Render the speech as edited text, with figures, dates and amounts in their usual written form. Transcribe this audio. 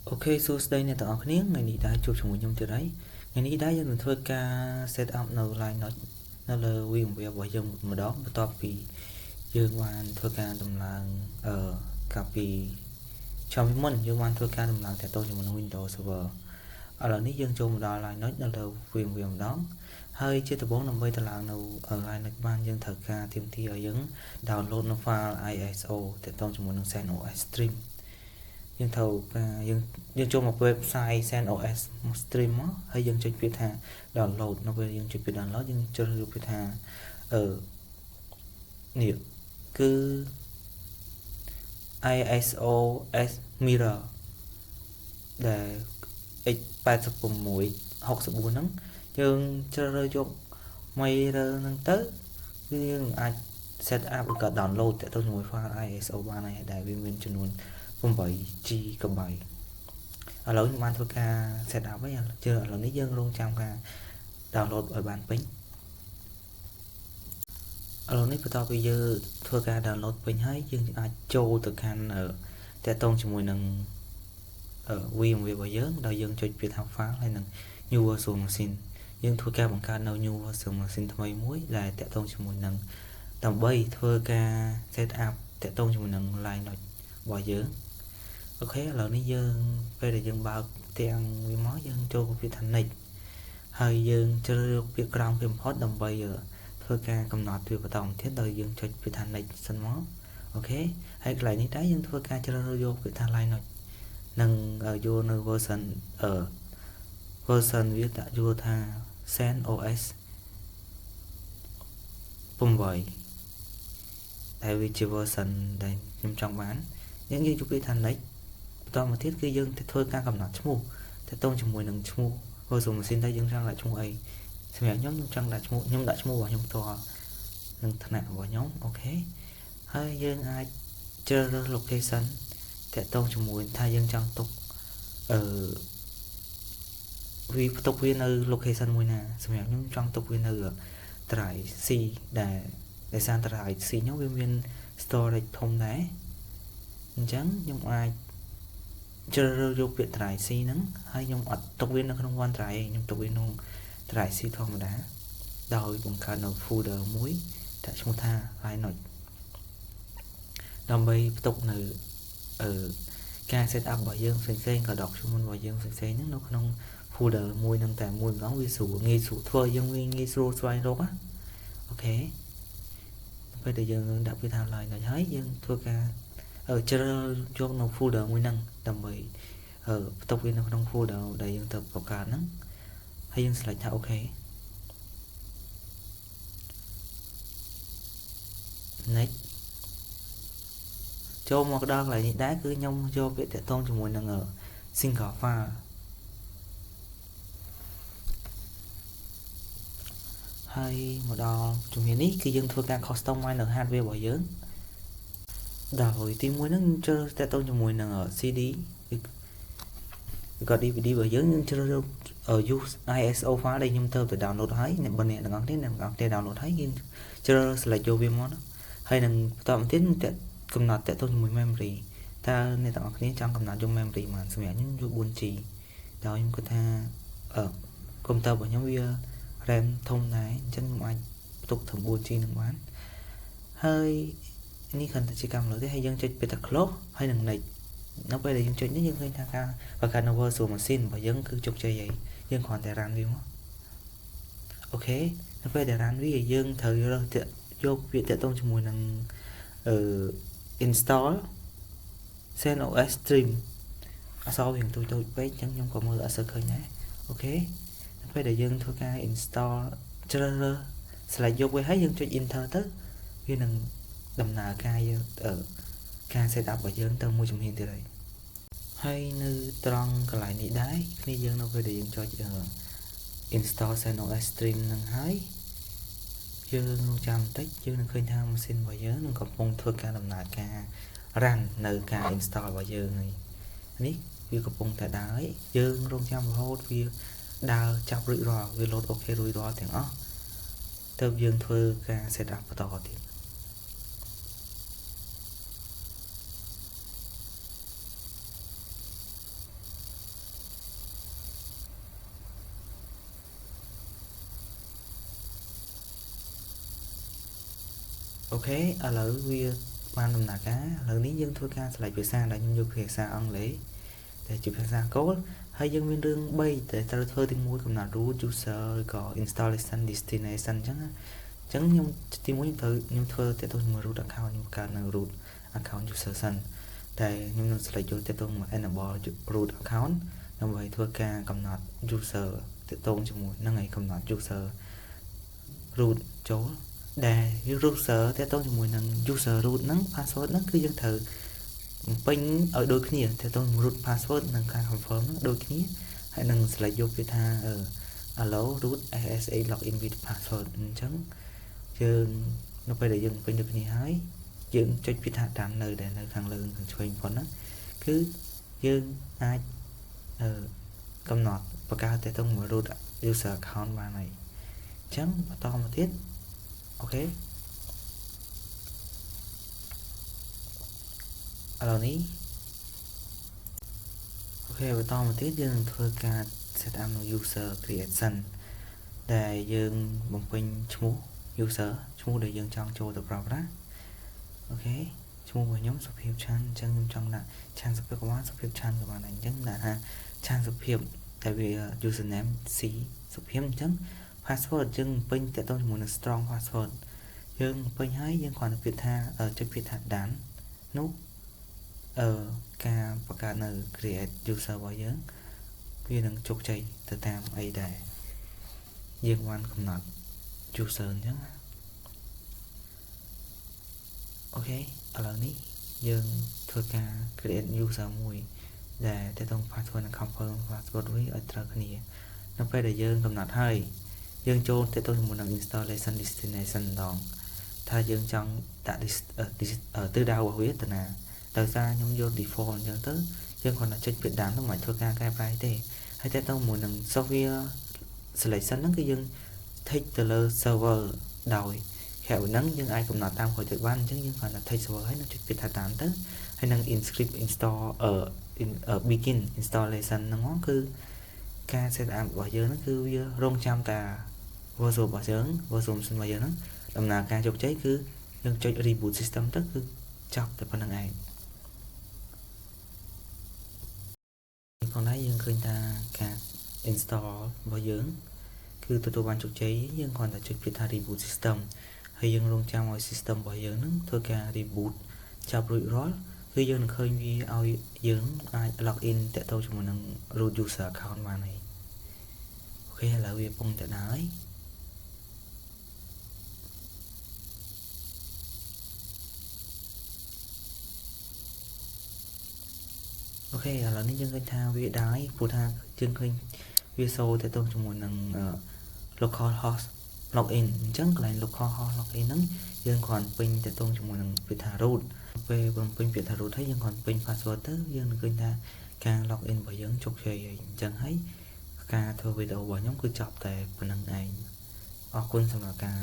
Ok, so đây nè tao khné ngày ní đã chụp chung nhau từ đấy. Ngày ní đã dân thôi ca set upនៅ line នៅលើវាបង្រៀនរបស់យើងម្ដងបន្ទាប់ពីយើងបានធ្វើការដំឡើងកាលពីឆ្នាំមុនយើងបានធ្វើការដំឡើងតាក់ទងជាមួយនឹង Windows Server ឥឡូវនេះយើងចូលមកដល់ line នៅលើវាបង្រៀនម្ដងហើយជាដំបូងដើម្បីដំឡើងនៅ line បានយើងត្រូវការទាមទារឲ្យយើង download នៅ file ISO តាក់ទងជាមួយនឹង CentOS stream យើងត្រូវការយើងចូលមក website CentOS stream មកហើយយើងចុចពាក្យថា download នៅពេលយើងចុចពាក្យ download យើងជ្រើសរើសពាក្យថានេះគឺ ISO S Mirror ដែល x86 64ហ្នឹងយើងជ្រើសរើសយក Mirror ហ្នឹងទៅគឺយើងអាច set up ឬក៏ download ទៅជាមួយ file ISO បានហើយដែលវាមានចំនួន 8GB ឥឡូវខ្ញុំបានធ្វើការ set up ហើយឥឡូវនេះយើងរងចាំការ download ឲ្យបានពេញឥឡូវនេះបន្ទាប់ពីយើងធ្វើការ download ពេញហើយយើងអាចចូលទៅកាន់តាក់ទងជាមួយនឹងVMware របស់យើងដោយយើងចុចពាក្យថា file ហើយនឹង new virtual machine យើងធ្វើការបង្កើតនៅ new virtual machine ថ្មីមួយដែលតាក់ទងជាមួយនឹងដើម្បីធ្វើការ set up តាក់ទងជាមួយនឹង line របស់យើងអូខេឥឡូវនេះយើងពេលដែលយើងបើកទាំងវាមកយើងចូលពាក្យថា next ហើយយើងជ្រើសរើសពាក្យក្រោមពីបំផុតដើម្បីធ្វើការកំណត់វាបន្តទៀតដោយយើងចុចពាក្យថា next សិនមកអូខេហើយកន្លែងនេះដែរយើងធ្វើការជ្រើសរើសយកពាក្យថា line នឹងយកនៅ version វាដាក់យកថា CentOS 8ដែលវាជា version ដែលខ្ញុំចង់បានយើងយកពាក្យថា next បន្តមកទៀតគឺយើងធ្វើការកំណត់ឈ្មោះតាក់ទងជាមួយនឹងឈ្មោះ virtual machine ដែលយើងចង់ដាក់ឈ្មោះអីសម្រាប់ខ្ញុំចង់ដាក់ឈ្មោះខ្ញុំដាក់ឈ្មោះរបស់ខ្ញុំផ្ទាល់នឹងឋានៈរបស់ខ្ញុំអូខេហើយយើងអាចជ្រើសរើស location តាក់ទងជាមួយថាយើងចង់ទុកវាផ្ទុកវានៅ location មួយណាសម្រាប់ខ្ញុំចង់ទុកវានៅ drive C ដែលសារ drive C ខ្ញុំវាមាន storage ធំដែរអញ្ចឹងខ្ញុំអាចជ្រើសរើសយកពាក្យ drive C ហ្នឹងហើយខ្ញុំអត់ទុកវានៅក្នុង OneDrive ទេខ្ញុំទុកវាក្នុង drive C ធម្មតាដោយបង្កើតនៅ folder មួយដាក់ឈ្មោះថា Linux ដើម្បីផ្ទុកនៅការ set up របស់យើងផ្សេងៗក៏ document របស់យើងផ្សេងៗហ្នឹងនៅក្នុង folder មួយហ្នឹងតែមួយម្ដងវាស្រួលងាយស្រួលធ្វើយើងវាងាយស្រួលស្វែងរកណាអូខេពេលដែលយើងដាក់វាថា Linux ហើយយើងធ្វើការជ្រើសយកនៅ folder មួយហ្នឹងដើម្បីផ្ទុកវានៅក្នុង folder ដែលយើងទៅបង្កើតហ្នឹងហើយយើង select ថា OK next ចូលមកដល់កន្លែងនេះដែរគឺខ្ញុំយកពាក្យតាក់ទងជាមួយនឹង single file ហើយមកដល់ជំនាញនេះគឺយើងធ្វើការ customize នៅ hardware របស់យើងដោយទីមួយហ្នឹងជ្រើសតាក់ទងជាមួយនឹង CD ឬក៏ DVD របស់យើងជ្រើសរើស use ISO file ដែលខ្ញុំទៅ download ហើយបើអ្នកទាំងអស់គ្នា download ហើយយើងជ្រើស select យកវាមកហើយនឹងបន្តទៀតកំណត់តាក់ទងជាមួយ memory តើអ្នកទាំងអស់គ្នាចង់កំណត់យក memory ប៉ុន្មានសម្រាប់ខ្ញុំយក 4G ដោយខ្ញុំគិតថាកុំព្យូទ័ររបស់ខ្ញុំវា RAM ធំដែរអញ្ចឹងខ្ញុំអាចផ្ទុកถึง 4G នឹងបានហើយនេះគ្រាន់តែជាកម្មលើទេហើយយើងចុចពាក្យថា close ហើយនឹង next នៅពេលដែលយើងចុចនេះយើងឃើញថាការបង្កើត virtual machine របស់យើងគឺជោគជ័យហើយយើងគ្រាន់តែ run វាមកអូខេនៅពេលដែល run វាយើងត្រូវយកពាក្យតាក់ទងជាមួយនឹងinstall CentOS stream អក្សរវាទូចពេកអញ្ចឹងខ្ញុំក៏មើលអត់សូវឃើញដែរអូខេពេលដែលយើងធ្វើការ install ជ្រើសរើស select យកវាហើយយើងចុច enter ទៅវានឹងដំណើរការយើងការ set up របស់យើងទៅមួយជំហានទៀតហើយនៅត្រង់កន្លែងនេះដែរគ្នាយើងនៅពេលដែលយើងចុច install CentOS stream នឹងហើយយើងរងចាំបន្តិចយើងនឹងឃើញថាម៉ាស៊ីនរបស់យើងនឹងកំពុងធ្វើការដំណើរការ run នៅការ install របស់យើងហើយនេះវាកំពុងតែដើរហើយយើងរងចាំរហូតវាដើរចាប់រួចរាល់វា load OK រួចរាល់ទាំងអស់ទើបយើងធ្វើការ set up បន្តទៀត ok ឥឡូវវាបានដំណើរការឥឡូវនេះយើងធ្វើការឆ្លៃភាសាដែលខ្ញុំយកភាសាអង់គ្លេសតែជាភាសាគោលហើយយើងមានរឿង3តែត្រូវធ្វើទី1កំណត់ root user ឬក៏ installation destination អញ្ចឹងខ្ញុំទី1ខ្ញុំធ្វើទៅជាមួយ root account ខ្ញុំបង្កើតនៅ root account user សិនតែខ្ញុំនឹង select យកទៅមក enable root account ដើម្បីធ្វើការកំណត់ user ទៅតងជាមួយនឹងឯកំណត់ user root ចូលដែល user ទៅតងជាមួយនឹង user root ហ្នឹង password ហ្នឹងគឺយើងត្រូវបំពេញឲ្យដូចគ្នាទៅតង root password និងការ confirm ហ្នឹងដូចគ្នាហើយនឹង select យកវាថា allow root asa login with password អញ្ចឹងយើងនៅពេលដែលយើងបំពេញដូចគ្នាហើយយើងចុចវាថា done នៅដែលនៅខាងលើខាងឆ្វេងប៉ុណ្ណឹងគឺយើងអាចកំណត់បង្កើតទៅតងមួយ root user account បានហើយអញ្ចឹងបន្តមកទៀតអូខេឥឡូវនេះអូខេបន្តមកទៀតយើងនឹងធ្វើការ set up នៅ user creation ដែលយើងបំពេញឈ្មោះ user ឈ្មោះដែលយើងចង់ចូលទៅប្រើប្រាស់អូខេឈ្មោះរបស់ខ្ញុំសុភាពឆាន់អញ្ចឹងខ្ញុំចង់ដាក់ឆាន់សុភាពក៏បានសុភាពឆាន់ក៏បានអញ្ចឹងដាក់ថាឆាន់សុភាពតែវា username C សុភាពអញ្ចឹង password យើងពេញតទៅជាមួយនឹង strong password យើងពេញហើយយើងគ្រាន់តែពាក្យថាចុចពាក្យថា done នោះការបង្កើតនៅ create user របស់យើងវានឹងជោគជ័យទៅតាមអីដែរយើងបានកំណត់ user អញ្ចឹងអូខេឥឡូវនេះយើងធ្វើការ create user មួយដែលទៅតង password និង confirm password វាឲ្យត្រូវគ្នានៅពេលដែលយើងកំណត់ហើយយើងចូលទៅជាមួយនឹង installation destination ម្ដងថាយើងចង់ដាក់ទិសដៅរបស់វាទៅណាដោយសារខ្ញុំយក default អញ្ចឹងទៅយើងគ្រាន់តែចុចពាក្យដើមហ្នឹងមិនធ្វើការកែប្រែទេហើយទៅជាមួយនឹង software selection ហ្នឹងគឺយើង take ទៅលើ server ដោយក្រៅហ្នឹងយើងអាចកំណត់តាមក្រោយទៅបានអញ្ចឹងយើងគ្រាន់តែ take server ហើយនឹងចុចពាក្យថាតាមទៅហើយនឹង inscript install begin installation ហ្នឹងមកគឺការ set up របស់យើងហ្នឹងគឺវារងចាំតា version របស់យើង version របស់យើងហ្នឹងដំណើរការជោគជ័យគឺយើងចុច reboot system ទៅគឺចប់តែប៉ុណ្្នឹងឯងផងដែរយើងឃើញថាការ install របស់យើងគឺទទួលបានជោគជ័យយើងគ្រាន់តែចុចពាក្យថា reboot system ហើយយើងរងចាំឲ្យ system របស់យើងហ្នឹងធ្វើការ reboot ចាប់រួចរាល់គឺយើងនឹងឃើញវាឲ្យយើងអាច log in តាក់ទងជាមួយនឹង root user account បានហើយអូខេឥឡូវវាពងតែដើរហើយអូខេឥឡូវនេះយើងឃើញថាវាដើរព្រោះថាយើងឃើញវាសូទៅទៅជាមួយនឹង local host login អញ្ចឹងកន្លែង local host login ហ្នឹងយើងគ្រាន់ពេញទៅទៅជាមួយនឹងពាក្យថា root ពេលបំពេញពាក្យថា root ហើយយើងគ្រាន់ពេញ password ទៅយើងនឹងឃើញថាការ login របស់យើងជោគជ័យហើយអញ្ចឹងហើយការធ្វើវីដេអូរបស់ខ្ញុំគឺចប់តែប៉ុណ្្នឹងឯងអរគុណសម្រាប់ការ